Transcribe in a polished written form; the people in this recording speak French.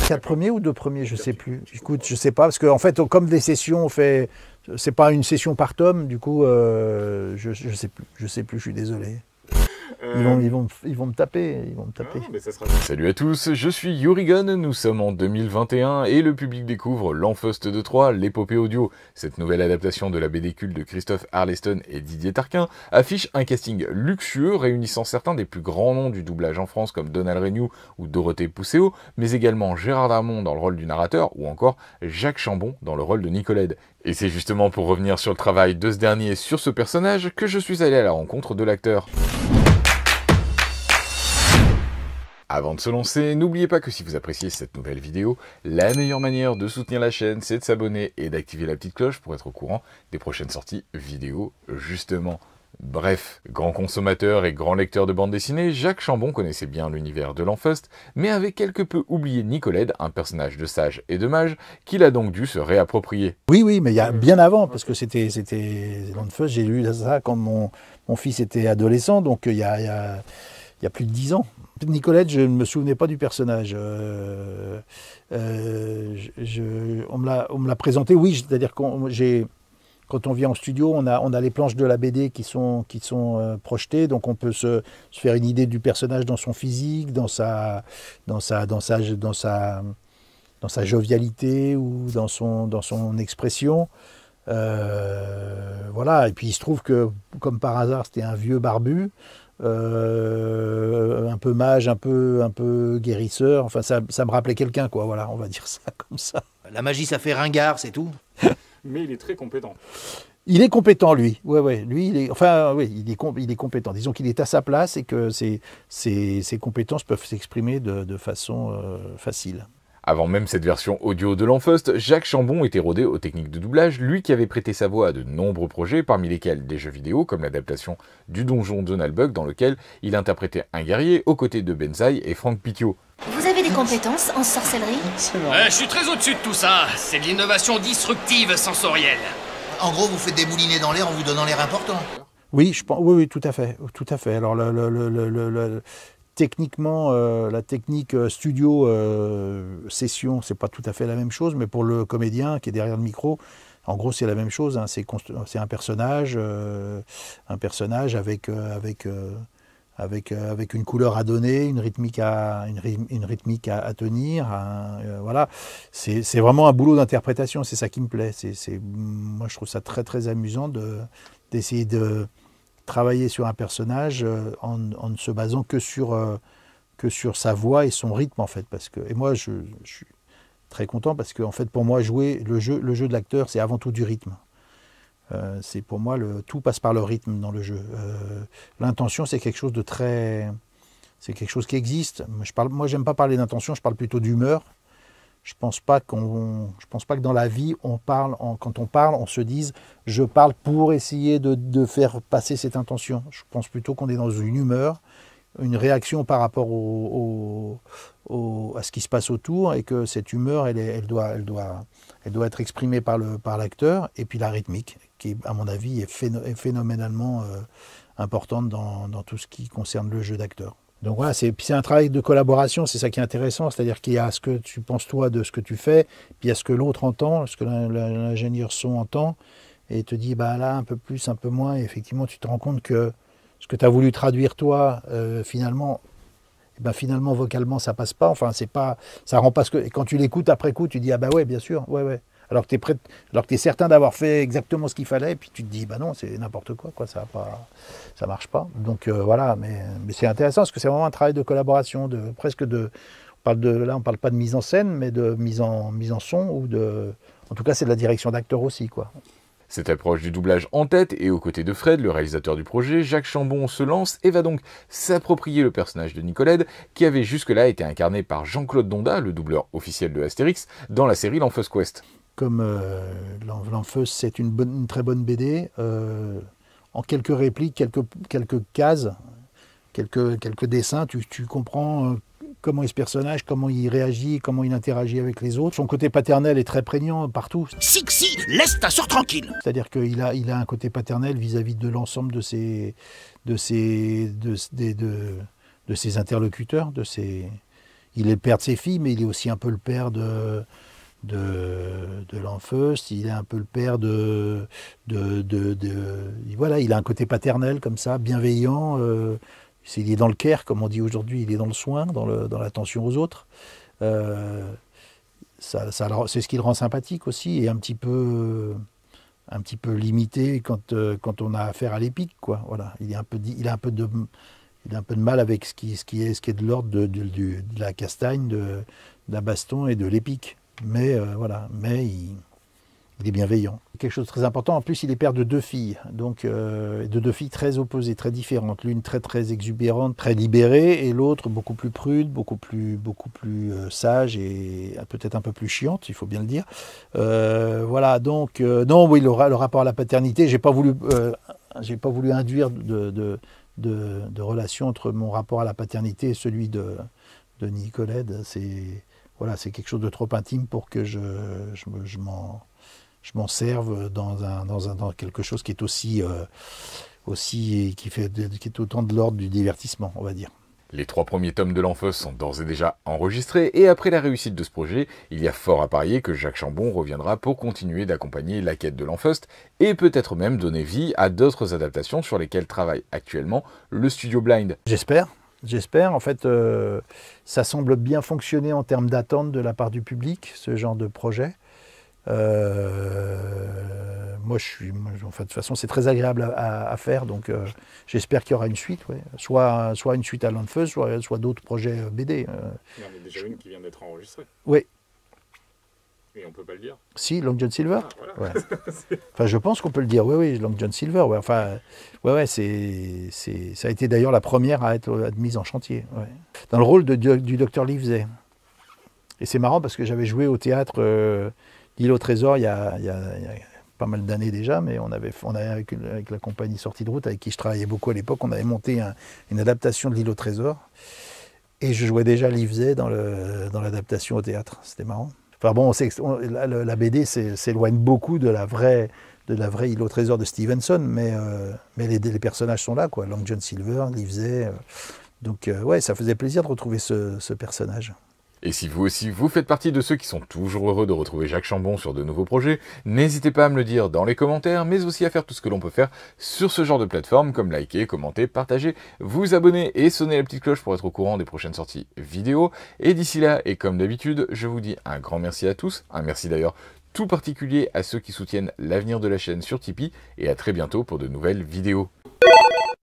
4 premiers ou 2 premiers, je sais plus. Écoute, je sais pas, parce qu'en fait, comme des sessions, on fait... C'est pas une session par tome, du coup, je sais plus. Je sais plus, je suis désolé. Ils vont me taper, ils vont me taper. Ah, mais ça sera... Salut à tous, je suis Yurigun, nous sommes en 2021 et le public découvre L'Enfeust de Troie, l'épopée audio. Cette nouvelle adaptation de la BD culte de Christophe Arleston et Didier Tarquin affiche un casting luxueux réunissant certains des plus grands noms du doublage en France comme Donald Renew ou Dorothée Pousseau, mais également Gérard Darmon dans le rôle du narrateur ou encore Jacques Chambon dans le rôle de Nicolède. Et c'est justement pour revenir sur le travail de ce dernier sur ce personnage que je suis allé à la rencontre de l'acteur. Avant de se lancer, n'oubliez pas que si vous appréciez cette nouvelle vidéo, la meilleure manière de soutenir la chaîne, c'est de s'abonner et d'activer la petite cloche pour être au courant des prochaines sorties vidéo, justement. Bref, grand consommateur et grand lecteur de bande dessinée, Jacques Chambon connaissait bien l'univers de l'Enfeust, mais avait quelque peu oublié Nicolède, un personnage de sage et de mage, qu'il a donc dû se réapproprier. Oui, mais il y a bien avant, parce que c'était l'Enfeust, j'ai lu ça quand mon fils était adolescent, donc il y a plus de 10 ans. Nicolette, je ne me souvenais pas du personnage. On me l'a présenté, oui, c'est-à-dire quand on vient en studio, on a les planches de la BD qui sont projetées, donc on peut se faire une idée du personnage dans son physique, dans sa jovialité ou dans son expression. Voilà, et puis il se trouve que, comme par hasard, c'était un vieux barbu. Un peu mage, un peu guérisseur, enfin ça me rappelait quelqu'un, quoi, voilà, on va dire ça comme ça. La magie, ça fait ringard, c'est tout. Mais il est très compétent. Il est compétent, lui. Ouais, lui, il est compétent. Disons qu'il est à sa place et que ses compétences peuvent s'exprimer de façon facile. Avant même cette version audio de l'Enfeust, Jacques Chambon était rodé aux techniques de doublage, lui qui avait prêté sa voix à de nombreux projets, parmi lesquels des jeux vidéo, comme l'adaptation du donjon de Nalbuck, dans lequel il interprétait un guerrier aux côtés de Benzaï et Franck Piquio. Vous avez des compétences en sorcellerie? Je suis très au-dessus de tout ça. C'est de l'innovation disruptive sensorielle. En gros, vous faites des moulinets dans l'air en vous donnant l'air important. Oui, oui, tout à fait. Alors, techniquement, la technique studio session, c'est pas tout à fait la même chose, mais pour le comédien qui est derrière le micro, en gros, c'est la même chose. Hein, c'est un personnage avec une couleur à donner, une rythmique à tenir. Voilà, c'est vraiment un boulot d'interprétation. C'est ça qui me plaît. Moi, je trouve ça très très amusant d'essayer de travailler sur un personnage en ne se basant que sur sa voix et son rythme, en fait. Et moi, je suis très content parce que, en fait, pour moi, jouer le jeu de l'acteur, c'est avant tout du rythme. C'est pour moi, tout passe par le rythme dans le jeu. L'intention, c'est quelque chose de très... C'est quelque chose qui existe. Moi, j'aime pas parler d'intention, je parle plutôt d'humeur. Je pense pas que dans la vie, quand on parle, on se dise « je parle pour essayer de faire passer cette intention ». Je pense plutôt qu'on est dans une humeur, une réaction par rapport à ce qui se passe autour, et que cette humeur, elle doit être exprimée par l'acteur, et puis la rythmique, qui, à mon avis, est phénoménalement importante dans tout ce qui concerne le jeu d'acteur. Donc voilà, c'est un travail de collaboration, c'est ça qui est intéressant, c'est-à-dire qu'il y a ce que tu penses toi de ce que tu fais, puis il y a ce que l'autre entend, ce que l'ingénieur son entend, et te dit bah là un peu plus, un peu moins, et effectivement tu te rends compte que ce que tu as voulu traduire toi, finalement vocalement ça passe pas, enfin ça rend pas ce que, et quand tu l'écoutes après coup, tu dis ah bah ouais bien sûr, ouais. Alors que tu es certain d'avoir fait exactement ce qu'il fallait, et puis tu te dis, bah non, c'est n'importe quoi, ça marche pas. Donc voilà, mais c'est intéressant, parce que c'est vraiment un travail de collaboration, là on parle pas de mise en scène, mais de mise en son, en tout cas c'est de la direction d'acteur aussi, quoi. Cette approche du doublage en tête, et aux côtés de Fred, le réalisateur du projet, Jacques Chambon se lance et va donc s'approprier le personnage de Nicolède, qui avait jusque-là été incarné par Jean-Claude Donda, le doubleur officiel de Astérix, dans la série L'Enfeust Quest. Comme l'Enfeust, c'est une très bonne BD, en quelques répliques, quelques cases, quelques dessins, tu comprends comment est ce personnage, comment il réagit, comment il interagit avec les autres. Son côté paternel est très prégnant partout. Sixi, laisse ta sœur tranquille. C'est-à-dire qu'il a un côté paternel vis-à-vis de l'ensemble de ses interlocuteurs, il est le père de ses filles, mais il est aussi un peu le père de Lanfeust, il est un peu le père voilà, il a un côté paternel comme ça, bienveillant. Il est dans le care, comme on dit aujourd'hui, il est dans le soin, dans l'attention aux autres. C'est ce qui le rend sympathique aussi, et un petit peu limité quand on a affaire à l'épique, quoi. Voilà, il a un peu de mal avec ce qui est de l'ordre de la castagne, de la baston et de l'épique. Mais voilà, il est bienveillant. Quelque chose de très important, en plus il est père de 2 filles, donc de 2 filles très opposées, très différentes. L'une très très exubérante, très libérée, et l'autre beaucoup plus prude, beaucoup plus sage et peut-être un peu plus chiante, il faut bien le dire. Voilà, donc non, oui, le rapport à la paternité, j'ai pas voulu induire de relation entre mon rapport à la paternité et celui de Nicolette. Voilà, c'est quelque chose de trop intime pour que je m'en serve dans quelque chose qui est qui est autant de l'ordre du divertissement, on va dire. Les 3 premiers tomes de l'Enfeust sont d'ores et déjà enregistrés, et après la réussite de ce projet, il y a fort à parier que Jacques Chambon reviendra pour continuer d'accompagner la quête de l'Enfeust, et peut-être même donner vie à d'autres adaptations sur lesquelles travaille actuellement le studio Blind. J'espère, en fait, ça semble bien fonctionner en termes d'attente de la part du public, ce genre de projet. Moi, de toute façon, c'est très agréable à faire, donc j'espère qu'il y aura une suite, ouais. Soit une suite à l'Enfeust, soit d'autres projets BD. Il y en a déjà une qui vient d'être enregistrée. Oui. Et on peut pas le dire. Si, Long John Silver. Ah, voilà. Ouais. Enfin, je pense qu'on peut le dire. Oui, Long John Silver. Ouais. Enfin, ça a été d'ailleurs la première à être admise en chantier. Ouais. Dans le rôle du docteur Livesey. Et c'est marrant parce que j'avais joué au théâtre L'Île au Trésor il y a pas mal d'années déjà, mais on avait avec la compagnie Sortie de Route, avec qui je travaillais beaucoup à l'époque, on avait monté une adaptation de L'Île au Trésor. Et je jouais déjà Livesey dans l'adaptation au théâtre. C'était marrant. Enfin bon, la BD s'éloigne beaucoup de la vraie Île au Trésor de Stevenson, mais les personnages sont là, quoi. Long John Silver, Livesey. Donc ouais, ça faisait plaisir de retrouver ce personnage. Et si vous aussi, vous faites partie de ceux qui sont toujours heureux de retrouver Jacques Chambon sur de nouveaux projets, n'hésitez pas à me le dire dans les commentaires, mais aussi à faire tout ce que l'on peut faire sur ce genre de plateforme, comme liker, commenter, partager, vous abonner et sonner la petite cloche pour être au courant des prochaines sorties vidéo. Et d'ici là, et comme d'habitude, je vous dis un grand merci à tous, un merci d'ailleurs tout particulier à ceux qui soutiennent l'avenir de la chaîne sur Tipeee, et à très bientôt pour de nouvelles vidéos.